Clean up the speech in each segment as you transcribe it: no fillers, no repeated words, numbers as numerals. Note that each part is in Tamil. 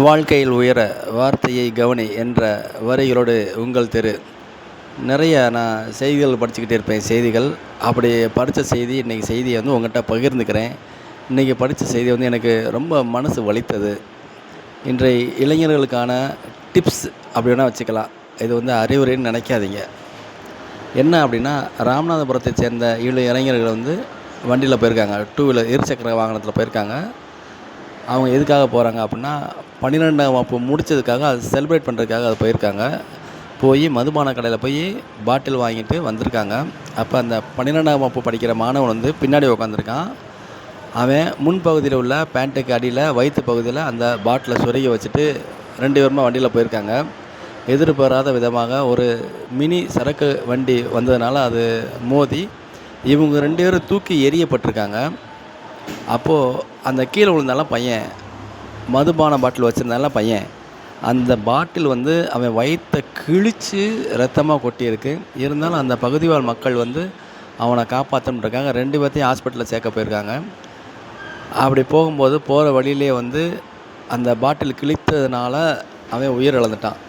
வாழ்க்கையில் உயர வார்த்தையை கவனி என்ற வரிகளோடு உங்கள் தெரு. நிறைய நான் செய்திகள் படிச்சுக்கிட்டே இருப்பேன். செய்திகள் அப்படி படித்த செய்தி இன்றைக்கி செய்தியை வந்து உங்கள்கிட்ட பகிர்ந்துக்கிறேன். இன்றைக்கி படித்த செய்தி வந்து எனக்கு ரொம்ப மனசு வலித்தது. இன்றைய இளைஞர்களுக்கான டிப்ஸ் அப்படி வேணால் வச்சுக்கலாம். இது வந்து அறிவுரைன்னு நினைக்காதீங்க. என்ன அப்படின்னா, ராமநாதபுரத்தை சேர்ந்த 7 இளைஞர்கள் வந்து வண்டியில் போயிருக்காங்க. 2 வீலர் இருசக்கர வாகனத்தில் போயிருக்காங்க. அவங்க எதுக்காக போகிறாங்க அப்படின்னா, 12ஆம் வகுப்பு முடித்ததுக்காக அது செலிப்ரேட் பண்ணுறதுக்காக அது போயிருக்காங்க. போய் மதுபான கடையில் போய் பாட்டில் வாங்கிட்டு வந்திருக்காங்க. அப்போ அந்த 12ஆம் வகுப்பு படிக்கிற மாணவன் வந்து பின்னாடி உட்காந்துருக்கான். அவன் முன்பகுதியில் உள்ள பேண்ட்டுக்கு அடியில் வயிற்று பகுதியில் அந்த பாட்டிலை சொருகி வச்சுட்டு 2 பேருமே வண்டியில் போயிருக்காங்க. எதிர்பாராத விதமாக ஒரு மினி சரக்கு வண்டி வந்ததுனால அது மோதி இவங்க 2 பேரும் தூக்கி எறியப்பட்டிருக்காங்க. அப்போது அந்த கீழே விழுந்தாலும் பையன், மதுபான பாட்டில் வச்சுருந்தால பையன், அந்த பாட்டில் வந்து அவன் வயிற்றை கிழித்து ரத்தமாக கொட்டியிருக்கு. இருந்தாலும் அந்த பகுதிவாழ் மக்கள் வந்து அவனை காப்பாற்றணுன்றக்காக 2 பேர்த்தையும் ஹாஸ்பிட்டலில் சேர்க்க போயிருக்காங்க. அப்படி போகும்போது போகிற வழியிலே வந்து அந்த பாட்டில் கிழித்ததுனால அவன் உயிர் இழந்துட்டான்.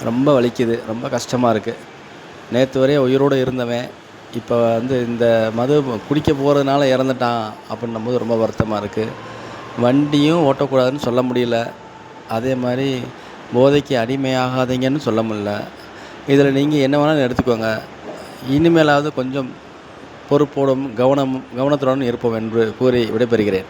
ரொம்ப வலிக்குது, ரொம்ப கஷ்டமாக இருக்குது. நேற்று வரைய உயிரோடு இருந்தவன் இப்போ வந்து இந்த மது குடிக்க போகிறதுனால இறந்துட்டான் அப்படின்னும்போது ரொம்ப வருத்தமாக இருக்குது. வண்டியும் ஓட்டக்கூடாதுன்னு சொல்ல முடியல. அதே மாதிரி போதைக்கு அடிமையாகாதீங்கன்னு சொல்ல முடியல. இதில் நீங்கள் என்ன வேணாலும் எடுத்துக்கோங்க. இனிமேலாவது கொஞ்சம் பொறுப்போடும் கவனத்துடன் இருப்போம் என்று கூறி விடைபெறுகிறேன்.